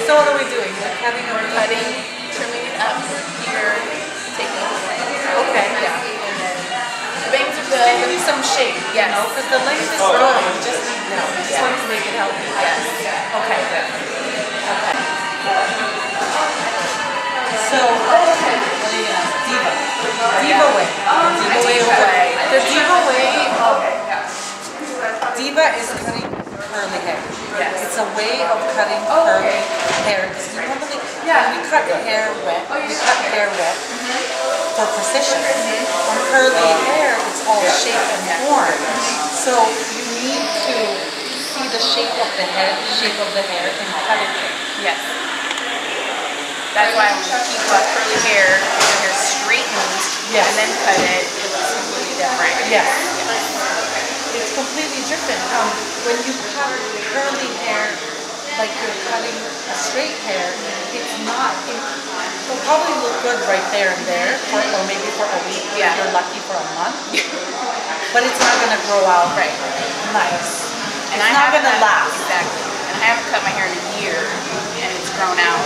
So what are we doing? Cutting, trimming it up here, taking it away. Okay, yeah. And then the bangs are good. Giving you some shape, yes. You know, because the length is good. You just need to know. You just want to make it healthy. Yes. Okay. Okay. So, Diva. Diva way. Diva way away. The Diva way of Diva is cutting curly hair. Yes. It's a way of cutting curly hair. Because we normally, when we cut hair wet, for precision. On curly hair, it's all shape and form. So you need to see the shape of the head, shape of the hair, and cut it. Yes. That's why I want to keep curly hair, get your hair straightened, and then cut it. It looks completely different. Yes. It's completely different. When you cut curly hair, like you're cutting a straight hair, it's not, it'll probably look good right there and there, or maybe for a week, if you're lucky for a month, but it's not going to grow out nice. And it's not going to last. Exactly. And I haven't cut my hair in a year, and it's grown out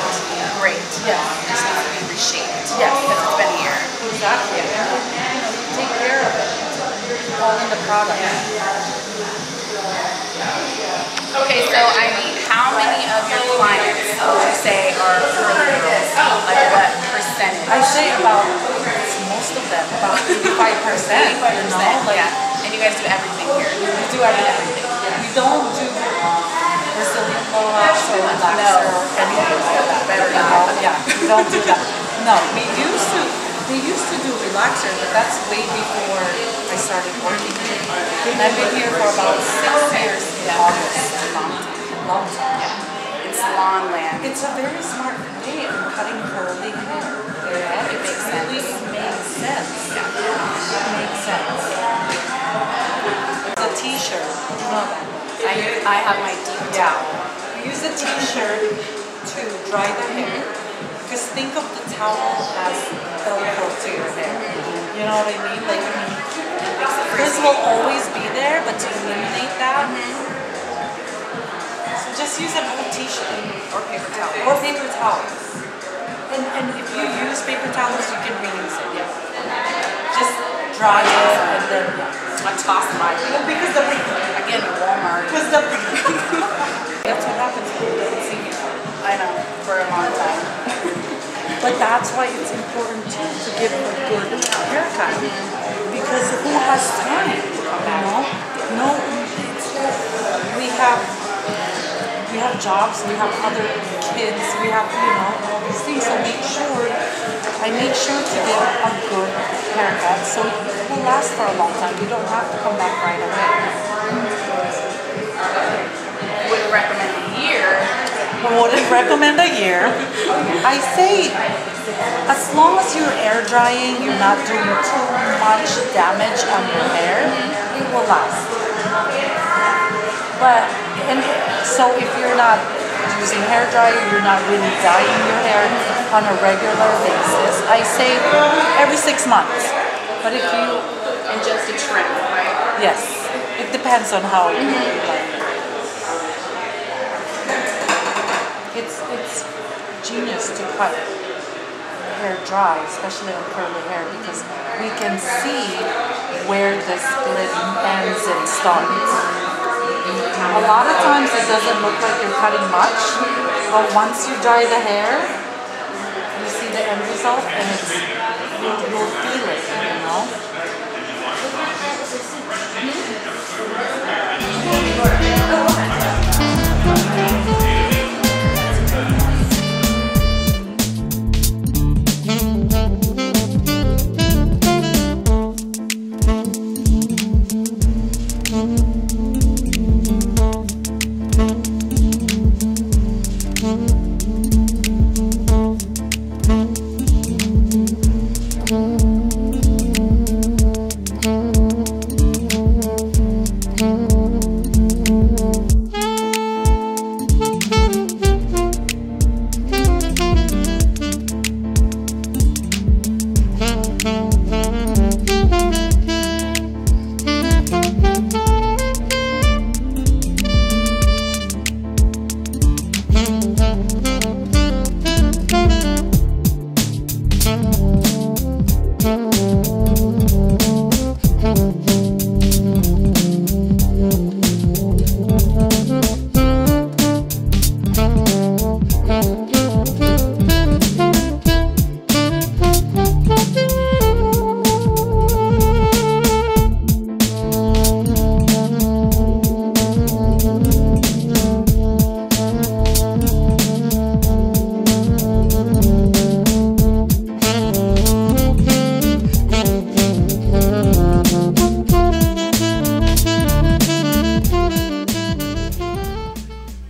great. Yeah. It just needs to be reshaped. Yeah. Because it's been a year. Exactly. You take care of it. All in the product. Okay, so Ivy, how many of your clients would you say are curly girls? Like what percentage? I say about most of them, about 85%. 85%, yeah. And you guys do everything here. We do everything. We don't do Brazilian blow-ups or relaxer or anything like that. Yeah, we don't do that. No, we used to do relaxer, but that's way before I started working here. And I've been here for about 6 years in August. Long time. Yeah. In salon land. It's a very smart way of cutting curly hair. Yeah, it makes sense. It makes sense. Yeah. It makes sense. It's a t-shirt. You know that? I have my deep towel. You use a t-shirt to dry the hair. Because think of the towel as Velcro to your hair. You know what I mean? Like, this will always be there, but to eliminate that, so just use an old t-shirt Or paper towel. or paper towels. And if you use paper towels, you can reuse it. Yeah. Just dry it and then I toss mine. because Again, Walmart. That's what happens when you don't see me. I know, for a long time. But that's why it's important to give a good haircut. Because who has time? You know? No, we have jobs, we have other kids, we have, you know, all these things. So I make sure to give a good haircut so it will last for a long time. You don't have to come back right away. Wouldn't recommend a year. I wouldn't recommend a year. I say, as long as you're air drying, you're not doing too much damage on your hair, it will last. So if you're not using hair dryer, you're not really dyeing your hair on a regular basis, I say every 6 months. But if you... And just a trim, right? Yes. It depends on how you like it. It's genius to cut hair dry, especially on curly hair, because we can see where the split ends and starts. A lot of times it doesn't look like you're cutting much, but once you dry the hair, you see the end result, and it's, you'll feel it, you know?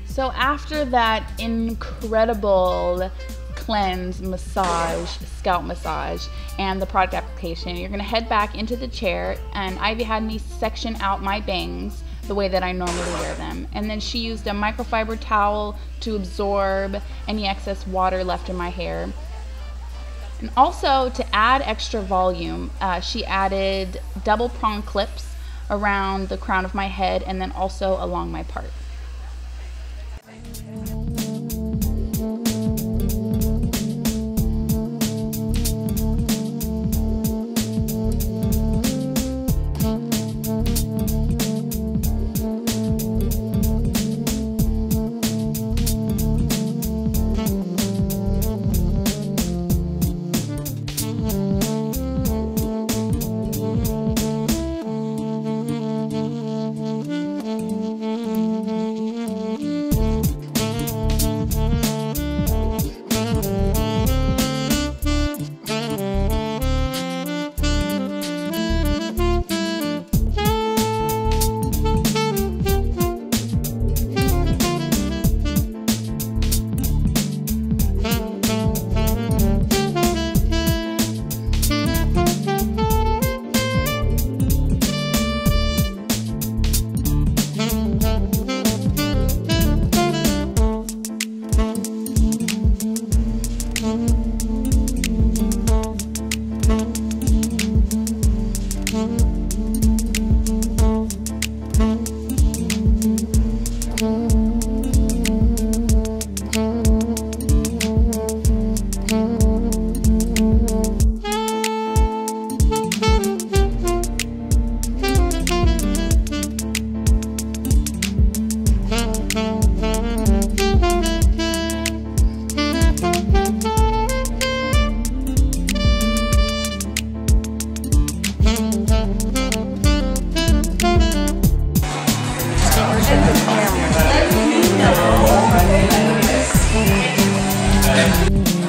So after that incredible cleanse, massage, scalp massage, and the product application, you're gonna head back into the chair, and Ivy had me section out my bangs the way that I normally wear them. And then she used a microfiber towel to absorb any excess water left in my hair. And also, to add extra volume, she added double prong clips around the crown of my head and then also along my part.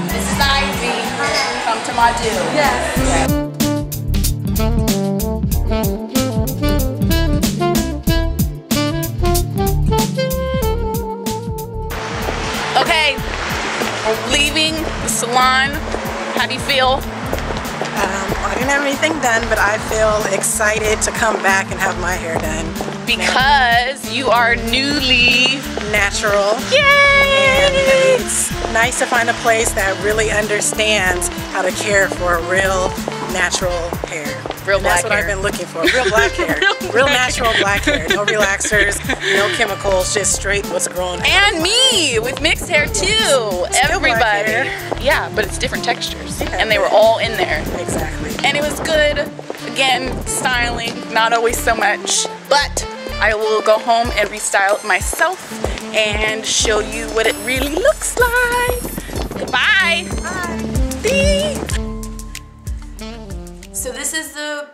This is Ivy. Come to Madu. Yes. Okay, we're leaving the salon. How do you feel? I didn't have anything done, but I feel excited to come back and have my hair done. Because you are newly natural. Yay! And it's nice to find a place that really understands how to care for real natural hair. Real black That's what hair. I've been looking for. Real black hair. Real natural black hair. No relaxers, no chemicals, just straight what's growing. And me with mixed hair too. Everybody. Yeah, but it's different textures. Yeah. And they were all in there. Exactly. And it was good. Again, styling, not always so much. But I will go home and restyle it myself and show you what it really looks like. Goodbye. Bye. So this is the,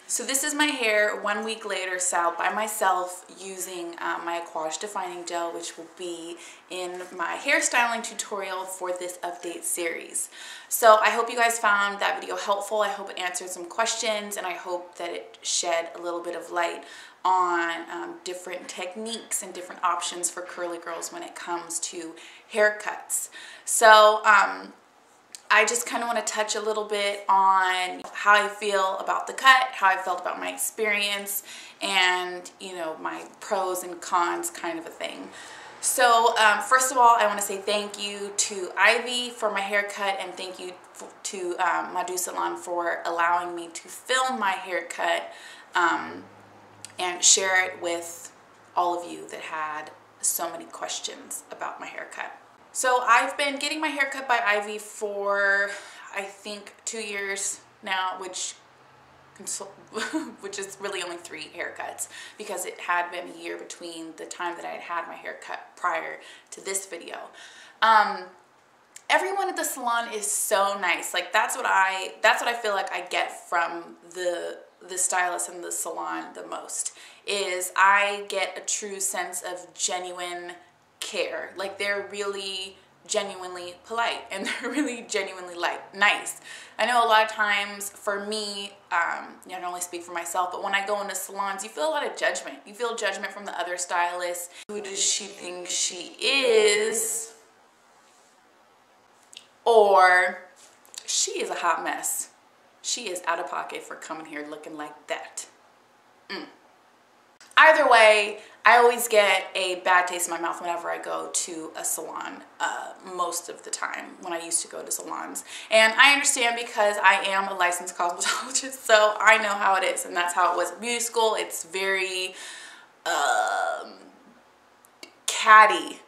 so this is my hair 1 week later, styled by myself using my Aquage defining gel, which will be in my hairstyling tutorial for this update series. So I hope you guys found that video helpful. I hope it answered some questions, and I hope that it shed a little bit of light on different techniques and different options for curly girls when it comes to haircuts. So I just kind of want to touch a little bit on how I feel about the cut, how I felt about my experience, and, you know, my pros and cons kind of a thing. So first of all, I want to say thank you to Ivy for my haircut, and thank you to Madu Salon for allowing me to film my haircut and share it with all of you that had so many questions about my haircut. So I've been getting my hair cut by Ivy for, I think, 2 years now, which is really only 3 haircuts, because it had been a year between the time that I had had my hair cut prior to this video. Everyone at the salon is so nice. Like that's what I feel like I get from the stylist in the salon the most, is I get a true sense of genuine care. Like they're really genuinely polite, and they're really genuinely nice. I know a lot of times for me, I can only speak for myself, but when I go into salons, you feel a lot of judgment. You feel judgment from the other stylists. Who does she think she is? Or she is a hot mess. She is out of pocket for coming here looking like that. Either way, I always get a bad taste in my mouth whenever I go to a salon, most of the time when I used to go to salons. And I understand, because I am a licensed cosmetologist, so I know how it is, and that's how it was at beauty school. It's very catty.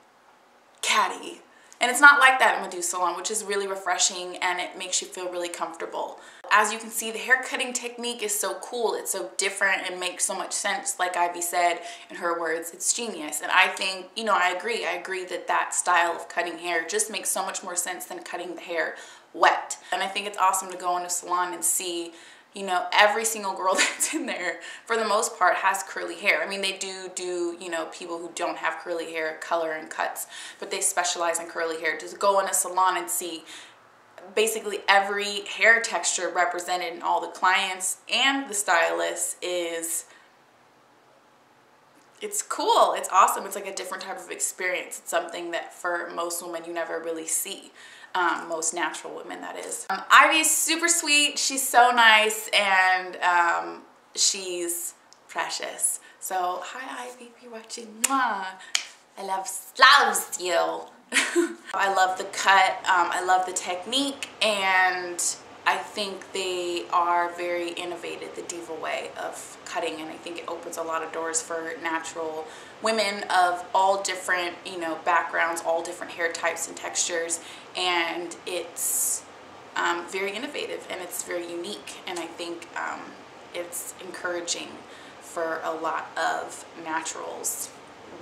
And it's not like that at Madu Salon, which is really refreshing, and it makes you feel really comfortable. As you can see, the hair cutting technique is so cool. It's so different and makes so much sense. Like Ivy said in her words, it's genius. And I think, you know, I agree that that style of cutting hair just makes so much more sense than cutting the hair wet. And I think it's awesome to go into a salon and see, you know, every single girl that's in there, for the most part, has curly hair. I mean, they do, you know, people who don't have curly hair, color and cuts, but they specialize in curly hair. Just go in a salon and see basically every hair texture represented in all the clients and the stylists it's cool. It's awesome. It's like a different type of experience. It's something that for most women you never really see. Most natural women, that is. Ivy is super sweet. She's so nice, and she's precious. So hi Ivy, if you're watching. Mwah. I loves you. I love the cut. I love the technique, and I think they are very innovative, the Diva way of cutting, and I think it opens a lot of doors for natural women of all different, you know, backgrounds, all different hair types and textures, and it's very innovative, and it's very unique, and I think it's encouraging for a lot of naturals,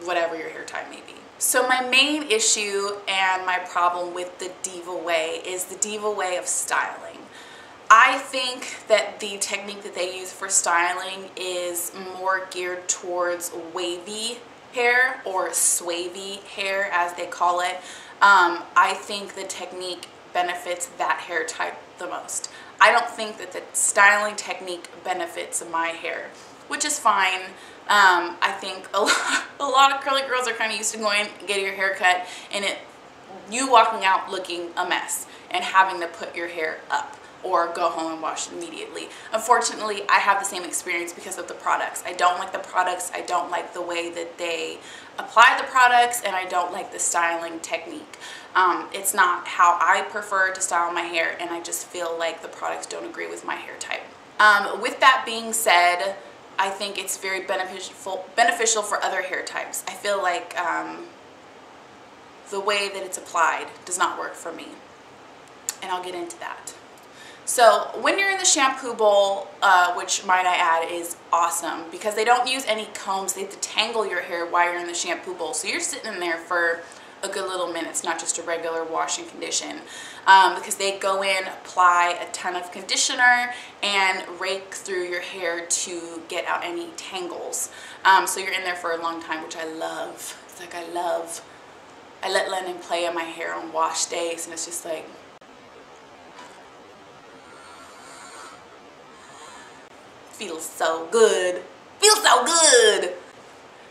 whatever your hair type may be. So my main issue and my problem with the Diva way is the Diva way of styling. I think that the technique that they use for styling is more geared towards wavy hair, or swavy hair as they call it. I think the technique benefits that hair type the most. I don't think that the styling technique benefits my hair, which is fine. I think a lot of curly girls are kind of used to going and getting your hair cut, and you walking out looking a mess and having to put your hair up. or go home and wash it immediately. Unfortunately, I have the same experience because of the products. I don't like the products, I don't like the way that they apply the products, and I don't like the styling technique. It's not how I prefer to style my hair, and I just feel like the products don't agree with my hair type. With that being said, I think it's very beneficial for other hair types. I feel like the way that it's applied does not work for me, and I'll get into that. So when you're in the shampoo bowl, which might I add is awesome because they don't use any combs, they have to tangle your hair while you're in the shampoo bowl. So you're sitting in there for a good little minute. It's not just a regular wash and condition, because they go in, apply a ton of conditioner, and rake through your hair to get out any tangles. So you're in there for a long time, which I love. It's like I let Lennon play in my hair on wash days, and it's just like, feels so good. Feels so good.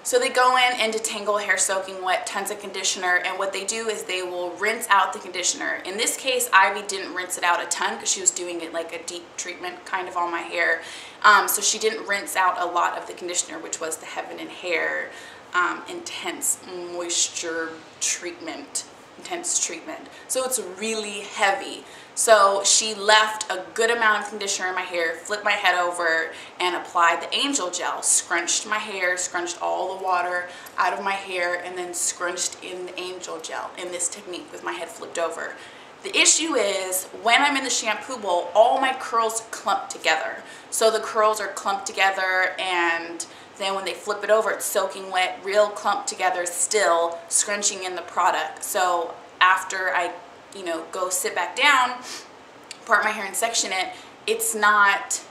So they go in and detangle hair soaking wet, tons of conditioner, and what they do is they will rinse out the conditioner. In this case, Ivy didn't rinse it out a ton because she was doing it like a deep treatment kind of on my hair. So she didn't rinse out a lot of the conditioner, which was the Heaven and Hair intense moisture treatment. So it's really heavy. So she left a good amount of conditioner in my hair, flipped my head over, and applied the angel gel, scrunched my hair, scrunched all the water out of my hair, and then scrunched in the angel gel in this technique with my head flipped over. The issue is when I'm in the shampoo bowl, all my curls clump together. So the curls are clumped together, and then when they flip it over, it's soaking wet, real clumped together still, scrunching in the product. So after I, go sit back down, part my hair and section it, it's not,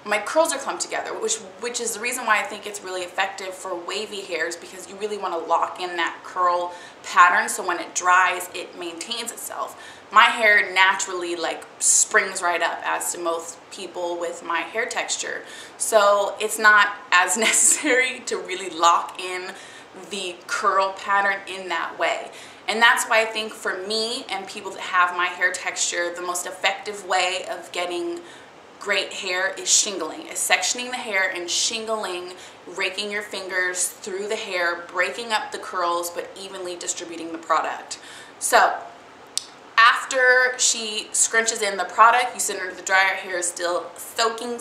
my curls are clumped together, which is the reason why I think it's really effective for wavy hairs, because you really want to lock in that curl pattern so when it dries, it maintains itself. My hair naturally springs right up, as to most people with my hair texture. So it's not as necessary to really lock in the curl pattern in that way. And that's why I think for me and people that have my hair texture, the most effective way of getting great hair is shingling, is sectioning the hair and shingling, raking your fingers through the hair, breaking up the curls, but evenly distributing the product. So after she scrunches in the product, you send her to the dryer, hair is still soaking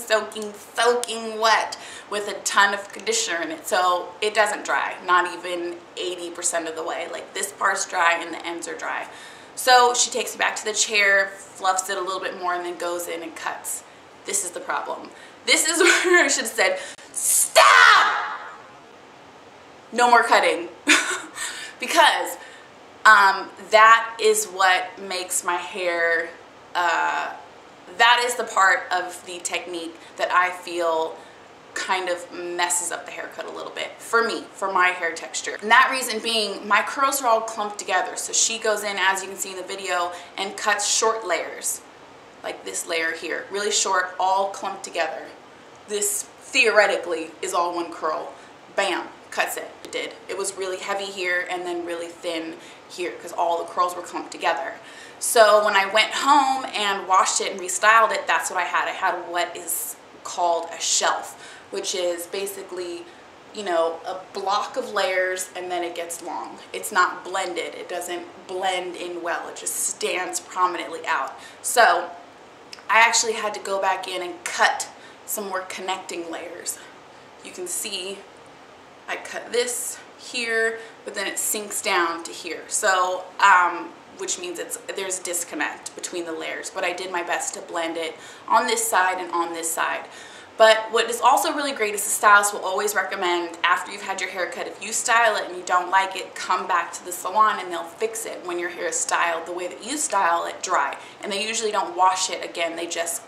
wet with a ton of conditioner in it. So it doesn't dry, not even 80% of the way. Like this part's dry and the ends are dry. So she takes it back to the chair, fluffs it a little bit more, and then goes in and cuts. This is the problem. This is where I should have said, stop! No more cutting. Because that is what makes my hair, that is the part of the technique that I feel kind of messes up the haircut a little bit for me, for my hair texture. And that reason being, my curls are all clumped together. So she goes in, as you can see in the video, and cuts short layers, like this layer here, really short, all clumped together. This theoretically is all one curl. Bam, cuts it. It did. It was really heavy here and then really thin here because all the curls were clumped together. So when I went home and washed it and restyled it, that's what I had. I had what is called a shelf, which is basically, a block of layers and then it gets long. It's not blended. It doesn't blend in well. It just stands prominently out. So I actually had to go back in and cut some more connecting layers. You can see I cut this here, but then it sinks down to here. So, which means there's disconnect between the layers, but I did my best to blend it on this side and on this side. But what is also really great is the stylist will always recommend, after you've had your hair cut, if you style it and you don't like it, come back to the salon and they'll fix it when your hair is styled the way that you style it dry. And they usually don't wash it again, they just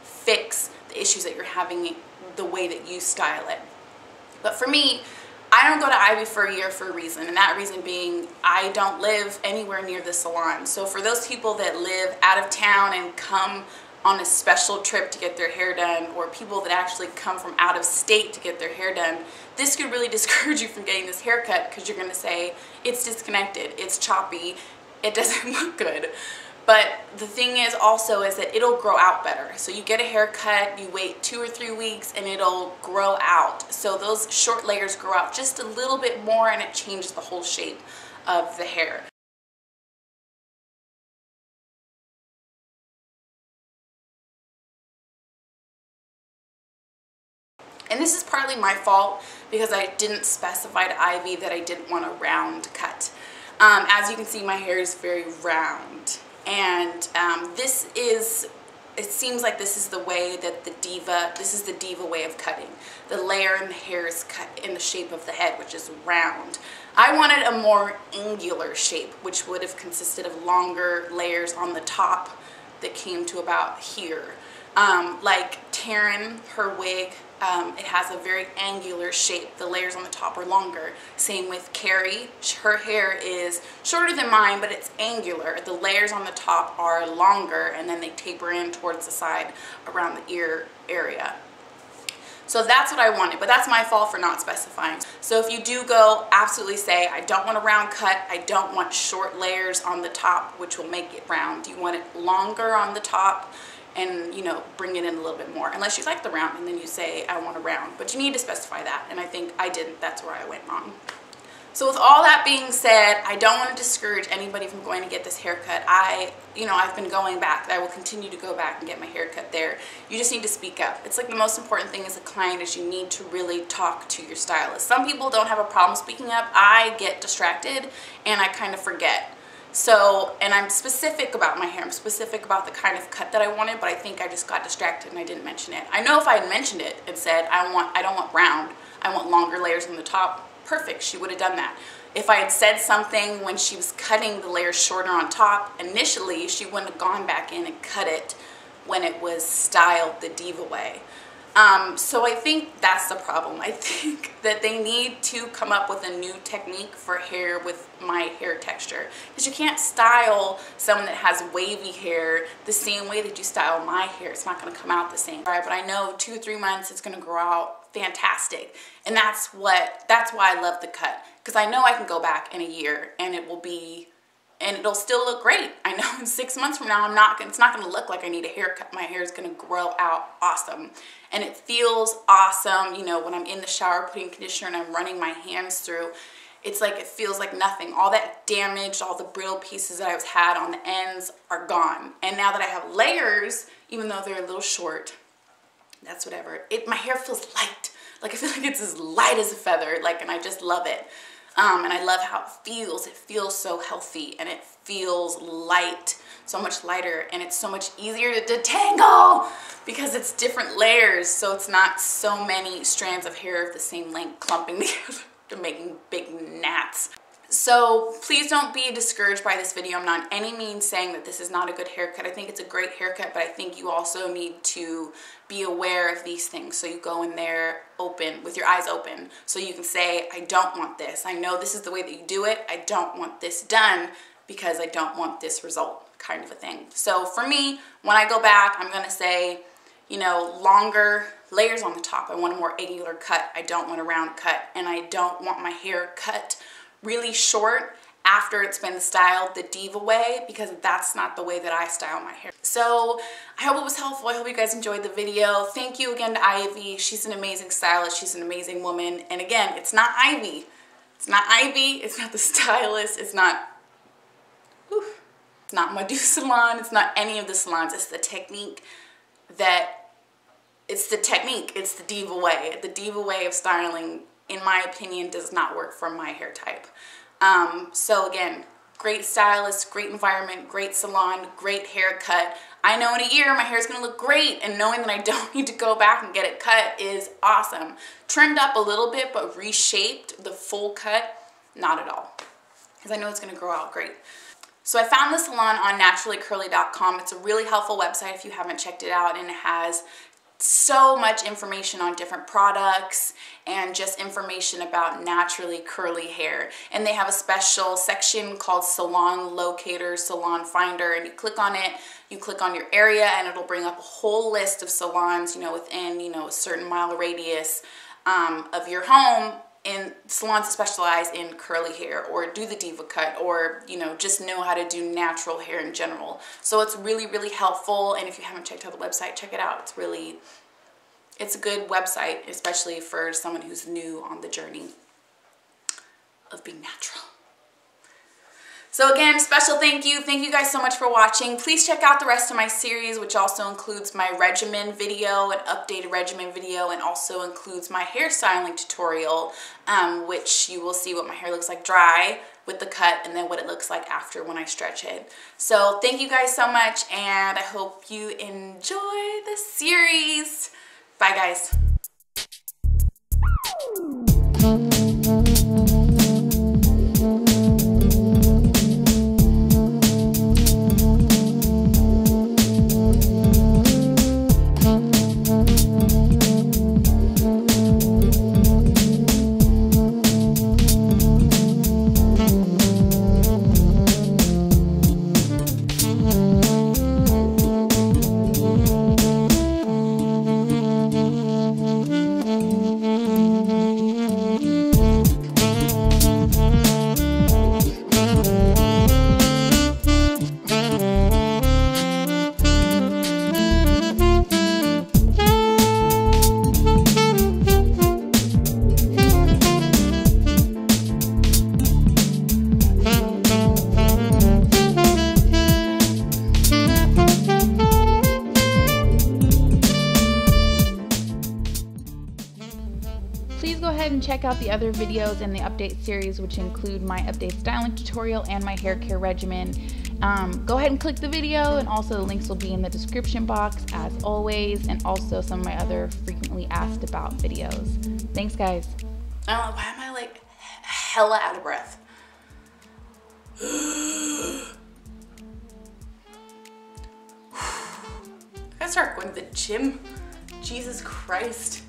fix the issues that you're having the way that you style it. But for me, I don't go to Ivy for a year for a reason, and that reason being I don't live anywhere near the salon. So for those people that live out of town and come on a special trip to get their hair done, or people that actually come from out of state to get their hair done, this could really discourage you from getting this haircut because you're going to say, it's disconnected, it's choppy, it doesn't look good. But the thing is also is that it'll grow out better. So you get a haircut, you wait 2 or 3 weeks, and it'll grow out. So those short layers grow out just a little bit more, and it changes the whole shape of the hair. And this is partly my fault because I didn't specify to Ivy that I didn't want a round cut. As you can see, my hair is very round. And it seems like this is the way that this is the Diva way of cutting. The layer in the hair is cut in the shape of the head, which is round. I wanted a more angular shape, which would have consisted of longer layers on the top that came to about here. Like Taryn, her wig, it has a very angular shape. The layers on the top are longer. Same with Carrie. Her hair is shorter than mine, but it's angular. The layers on the top are longer, and then they taper in towards the side around the ear area. So that's what I wanted, but that's my fault for not specifying. So if you do go, absolutely say, I don't want a round cut. I don't want short layers on the top, which will make it round. You want it longer on the top, and, you know, bring it in a little bit more, unless you like the round, and then you say I want a round, but you need to specify that, and I think I didn't. That's where I went wrong. So with all that being said, I don't want to discourage anybody from going to get this haircut. I've been going back. I will continue to go back and get my haircut there. You just need to speak up. It's like the most important thing as a client is you need to really talk to your stylist. Some people don't have a problem speaking up. I get distracted and I kind of forget. So, and I'm specific about my hair. I'm specific about the kind of cut that I wanted, but I think I just got distracted and I didn't mention it. I know if I had mentioned it and said, I don't want round, I want longer layers on the top, perfect, she would have done that. If I had said something when she was cutting the layers shorter on top, initially, she wouldn't have gone back in and cut it when it was styled the Diva way. So I think that's the problem. I think that they need to come up with a new technique for hair with my hair texture, because you can't style someone that has wavy hair the same way that you style my hair. It's not going to come out the same. All right, but I know 2 or 3 months it's going to grow out fantastic, and that's why I love the cut, because I know I can go back in a year and it'll still look great. I know in 6 months from now it's not going to look like I need a haircut. My hair is going to grow out awesome, and it feels awesome. You know, when I'm in the shower putting conditioner and I'm running my hands through, it's like it feels like nothing. All that damage, all the brittle pieces that I've had on the ends are gone. And now that I have layers, even though they're a little short, that's whatever. My hair feels light. Like I feel like it's as light as a feather. Like, and I just love it. And I love how it feels. It feels so healthy and it feels light, so much lighter, and it's so much easier to detangle because it's different layers. So it's not so many strands of hair of the same length clumping together to making big gnats. So please don't be discouraged by this video. I'm not in any means saying that this is not a good haircut. I think it's a great haircut, but I think you also need to be aware of these things. So you go in there open, with your eyes open, so you can say, I don't want this. I know this is the way that you do it. I don't want this done because I don't want this result, kind of a thing. So for me, when I go back, I'm gonna say, you know, longer layers on the top. I want a more angular cut. I don't want a round cut, and I don't want my hair cut really short after it's been styled the Diva way, because that's not the way that I style my hair. So I hope it was helpful. I hope you guys enjoyed the video. Thank you again to Ivy. She's an amazing stylist. She's an amazing woman. And again, it's not Ivy. It's not Ivy. It's not the stylist. It's not Madu Salon. It's not any of the salons. It's the technique it's the Diva way. The Diva way of styling, in my opinion, does not work for my hair type. So again, great stylist, great environment, great salon, great haircut. I know in a year my hair is going to look great, and knowing that I don't need to go back and get it cut is awesome. Trimmed up a little bit, but reshaped, the full cut, not at all, because I know it's going to grow out great. So I found the salon on naturallycurly.com. It's a really helpful website if you haven't checked it out, and it has so much information on different products and just information about naturally curly hair. And they have a special section called Salon Locator, Salon Finder, and you click on it, you click on your area, and it'll bring up a whole list of salons, you know, within, you know, a certain mile radius of your home, in salons that specialize in curly hair or do the diva cut, or, you know, just know how to do natural hair in general. So it's really, really helpful. And if you haven't checked out the website, check it out. It's a good website, especially for someone who's new on the journey of being natural. So again, special thank you. Thank you guys so much for watching. Please check out the rest of my series, which also includes my regimen video, an updated regimen video, and also includes my hairstyling tutorial, which you will see what my hair looks like dry with the cut and then what it looks like after when I stretch it. So thank you guys so much, and I hope you enjoy the series. Bye guys. Please go ahead and check out the other videos in the update series, which include my update styling tutorial and my hair care regimen. Go ahead and click the video, and also the links will be in the description box as always, and also some of my other frequently asked about videos. Thanks guys. I don't know, why am I like hella out of breath? I gotta start going to the gym. Jesus Christ.